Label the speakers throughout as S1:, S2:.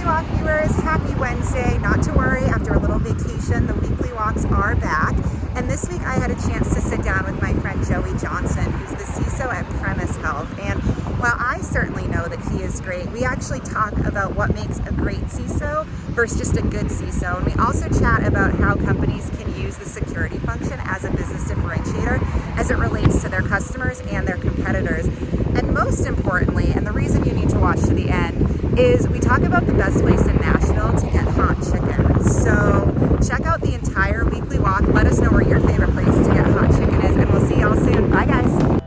S1: Walk viewers, happy Wednesday. Not to worry, after a little vacation, the weekly walks are back. And this week I had a chance to sit down with my friend Joey Johnson, who's the CISO at Premise Health. And while I certainly know that he is great, we actually talk about what makes a great CISO versus just a good CISO. And we also chat about how companies can use the security function as a business differentiator as it relates to their customers and their competitors. And most importantly, and the reason you need to watch to the end, is we talk about the best place in Nashville to get hot chicken. So check out the entire weekly walk. Let us know where your favorite place to get hot chicken is, and we'll see y'all soon. Bye, guys.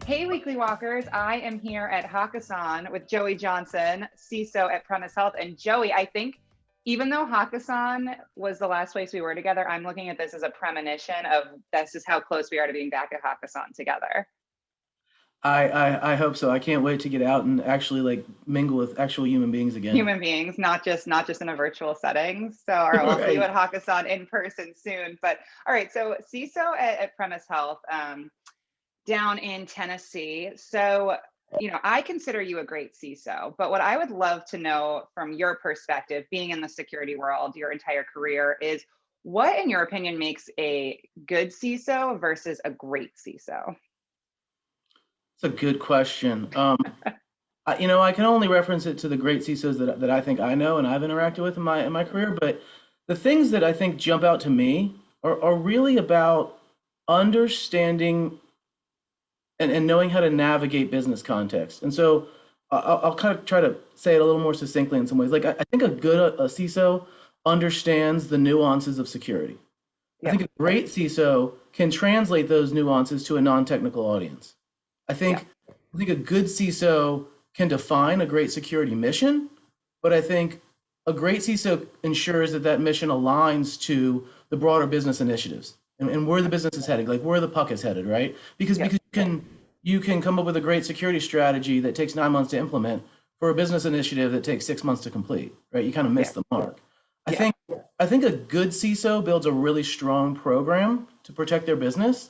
S1: Hey, Weekly Walkers. I am here at Hakkasan with Joey Johnson, CISO at Premise Health. And Joey, I think even though Hakkasan was the last place we were together, I'm looking at this as a premonition of this is how close we are to being back at Hakkasan together.
S2: I hope so. I can't wait to get out and actually like mingle with actual human beings again.
S1: Human beings, not just in a virtual setting. So all right, we'll see you at Hakkasan in person soon. But all right, so CISO at Premise Health down in Tennessee. So I consider you a great CISO, but what I would love to know from your perspective, being in the security world your entire career, is what, in your opinion, makes a good CISO versus a great CISO?
S2: It's a good question. I can only reference it to the great CISOs that I think I know and I've interacted with in my career. But the things that I think jump out to me are really about understanding and knowing how to navigate business context. And so I'll kind of try to say it a little more succinctly in some ways. Like I think a CISO understands the nuances of security. I think a great CISO can translate those nuances to a non-technical audience. I think a good CISO can define a great security mission, but I think a great CISO ensures that that mission aligns to the broader business initiatives and where the business is headed, like where the puck is headed, right? Because you can come up with a great security strategy that takes 9 months to implement for a business initiative that takes 6 months to complete, right? You kind of miss the mark. I think a good CISO builds a really strong program to protect their business,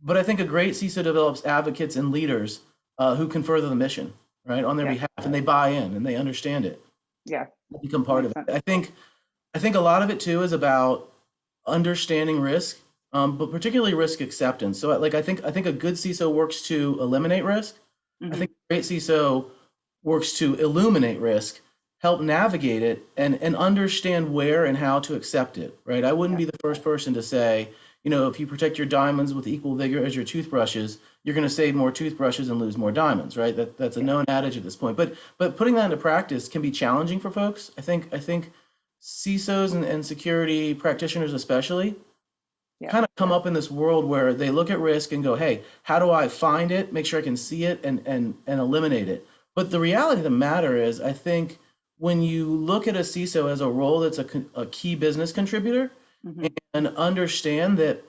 S2: but I think a great CISO develops advocates and leaders who can further the mission, right, on their behalf, and they buy in and they understand it.
S1: Yeah,
S2: they become part of it. I think a lot of it too is about understanding risk, but particularly risk acceptance. So I think a good CISO works to eliminate risk. I think a great CISO works to illuminate risk, help navigate it, and understand where and how to accept it, right? I wouldn't be the first person to say, if you protect your diamonds with equal vigor as your toothbrushes, you're going to save more toothbrushes and lose more diamonds, right? That's a known adage at this point. But putting that into practice can be challenging for folks. I think CISOs and security practitioners especially kind of come up in this world where they look at risk and go, hey, how do I find it, make sure I can see it and eliminate it? But the reality of the matter is, I think when you look at a CISO as a role that's a key business contributor, and understand that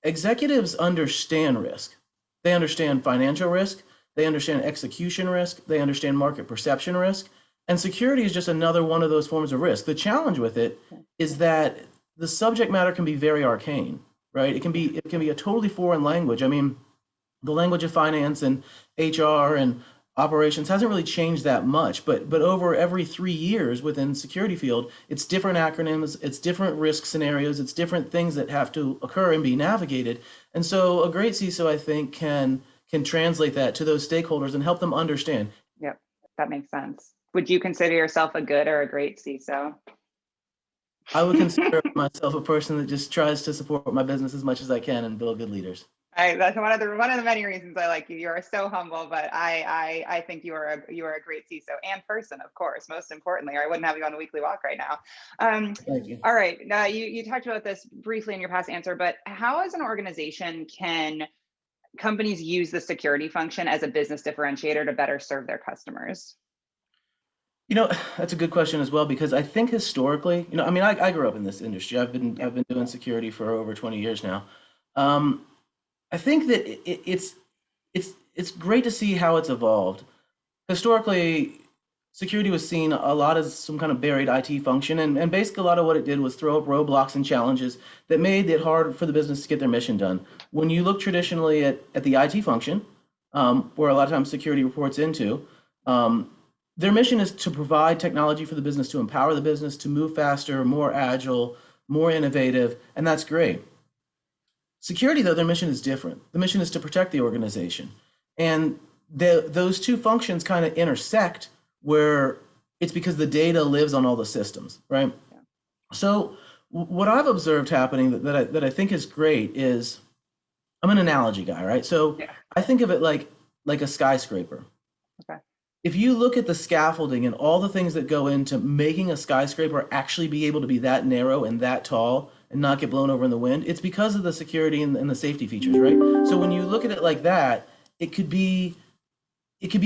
S2: executives understand risk. They understand financial risk, they understand execution risk, they understand market perception risk, and security is just another one of those forms of risk. The challenge with it is that the subject matter can be very arcane, right? It can be a totally foreign language. I mean, the language of finance and HR and operations hasn't really changed that much, but over every 3 years within security field, it's different acronyms, it's different risk scenarios, it's different things that have to occur and be navigated. And so a great CISO, I think, can translate that to those stakeholders and help them understand.
S1: Yep, that makes sense. Would you consider yourself a good or a great CISO?
S2: I would consider myself a person that just tries to support my business as much as I can and build good leaders.
S1: That's one of the many reasons I like you. You are so humble, but I think you are a great CISO and person, of course. Most importantly, or I wouldn't have you on a weekly walk right now.
S2: Thank you.
S1: All right, now you talked about this briefly in your past answer, but how as an organization can companies use the security function as a business differentiator to better serve their customers?
S2: That's a good question as well, because I think historically, I grew up in this industry. I've been doing security for over 20 years now. I think that it's great to see how it's evolved. Historically, security was seen a lot as some kind of buried IT function. And basically a lot of what it did was throw up roadblocks and challenges that made it hard for the business to get their mission done. When you look traditionally at the IT function, where a lot of times security reports into, their mission is to provide technology for the business, to empower the business, to move faster, more agile, more innovative, and that's great. Security, though, their mission is different. The mission is to protect the organization. And those two functions kind of intersect where it's because the data lives on all the systems, right? Yeah. So what I've observed happening that I think is great is, I'm an analogy guy, right? So yeah. I think of it like a skyscraper.
S1: Okay.
S2: If you look at the scaffolding and all the things that go into making a skyscraper actually be able to be that narrow and that tall and not get blown over in the wind, it's because of the security and the safety features, right? So when you look at it like that, it could be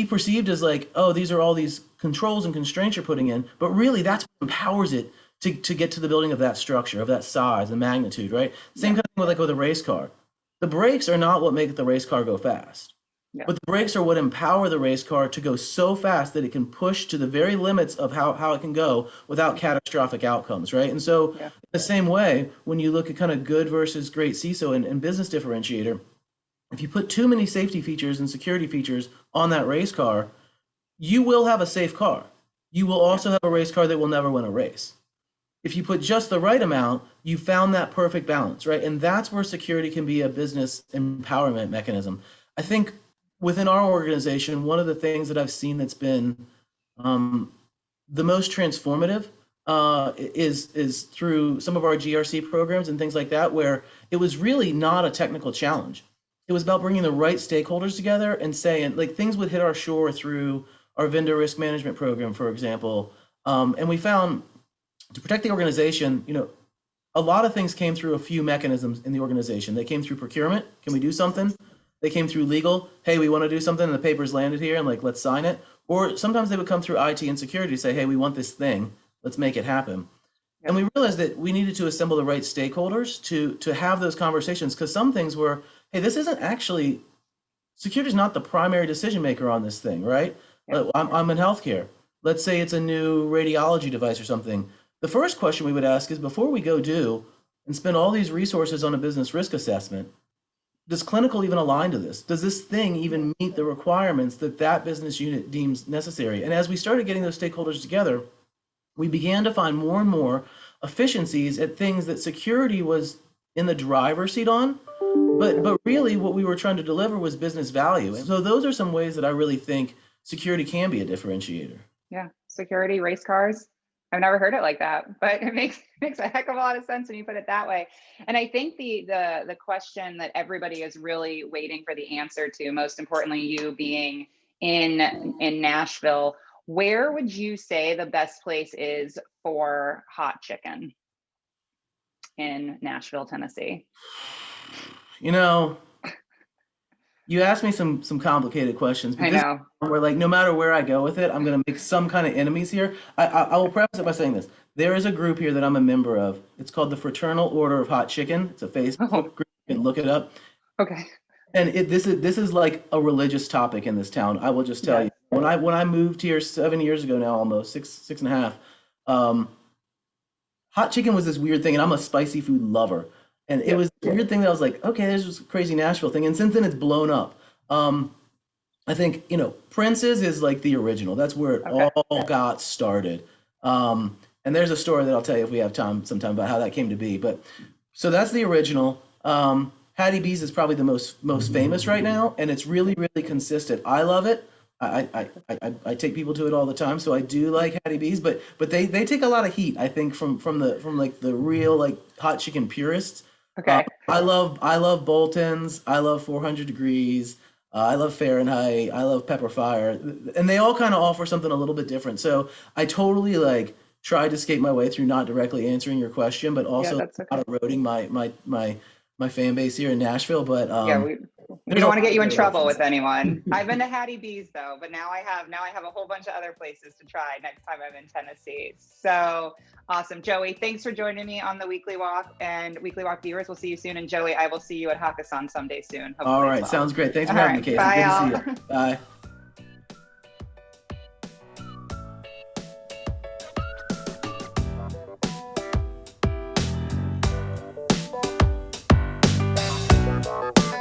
S2: perceived as like, oh, these are all these controls and constraints you're putting in, but really that's what empowers it to get to the building of that structure, of that size, the magnitude, right? Same kind of thing with a race car. The brakes are not what make the race car go fast. Yeah. But the brakes are what empower the race car to go so fast that it can push to the very limits of how it can go without catastrophic outcomes, right? And so in the same way, when you look at kind of good versus great CISO and business differentiator, if you put too many safety features and security features on that race car, you will have a safe car. You will also have a race car that will never win a race. If you put just the right amount, you found that perfect balance, right? And that's where security can be a business empowerment mechanism. I think within our organization, one of the things that I've seen that's been the most transformative is through some of our GRC programs and things like that, where it was really not a technical challenge. It was about bringing the right stakeholders together and saying, like, things would hit our shore through our vendor risk management program, for example. And we found to protect the organization, a lot of things came through a few mechanisms in the organization. They came through procurement. Can we do something? They came through legal. Hey, we want to do something, and the papers landed here, and let's sign it. Or sometimes they would come through IT and security to say, hey, we want this thing. Let's make it happen. And we realized that we needed to assemble the right stakeholders to have those conversations, because some things were, hey, this isn't actually, security is not the primary decision maker on this thing, right? I'm in healthcare. Let's say it's a new radiology device or something. The first question we would ask is, before we go do and spend all these resources on a business risk assessment, does clinical even align to this? Does this thing even meet the requirements that business unit deems necessary? And as we started getting those stakeholders together, we began to find more and more efficiencies at things that security was in the driver's seat on, but really what we were trying to deliver was business value. And so those are some ways that I really think security can be a differentiator.
S1: Yeah, security, race cars. I've never heard it like that, but it makes a heck of a lot of sense when you put it that way. And I think the question that everybody is really waiting for the answer to, most importantly, you being in Nashville, where would you say the best place is for hot chicken in Nashville, Tennessee?
S2: You asked me some complicated questions, but
S1: I know.
S2: Where no matter where I go with it, I'm going to make some kind of enemies here. I will preface it by saying this. There is a group here that I'm a member of. It's called the Fraternal Order of Hot Chicken. It's a Facebook group. You can look it up.
S1: Okay.
S2: And this is like a religious topic in this town. I will just tell you. When I moved here 7 years ago now, almost six and a half, hot chicken was this weird thing, and I'm a spicy food lover. And it was a weird thing that I was like, okay, there's this crazy Nashville thing. And since then, it's blown up. I think, Prince's is like the original. That's where it all got started. And there's a story that I'll tell you if we have time sometime about how that came to be. But so that's the original. Hattie B's is probably the most famous right now, and it's really, really consistent. I love it. I take people to it all the time, so I do like Hattie B's, but they take a lot of heat, I think, from the real hot chicken purists.
S1: Okay.
S2: I love Bolton's. I love 400 Degrees. I love Fahrenheit. I love Pepper Fire, and they all kind of offer something a little bit different. So I totally tried to skate my way through not directly answering your question, but also not eroding my fan base here in Nashville. But
S1: we don't want to get you in trouble with anyone. I've been to Hattie B's though, but now I have a whole bunch of other places to try next time I'm in Tennessee. So awesome. Joey, thanks for joining me on the Weekly Walk, and Weekly Walk viewers, we'll see you soon. And Joey, I will see you at Hakkasan someday soon.
S2: All right. Sounds great. Thanks for having me, Casey.
S1: Bye,
S2: Good to see you. Bye.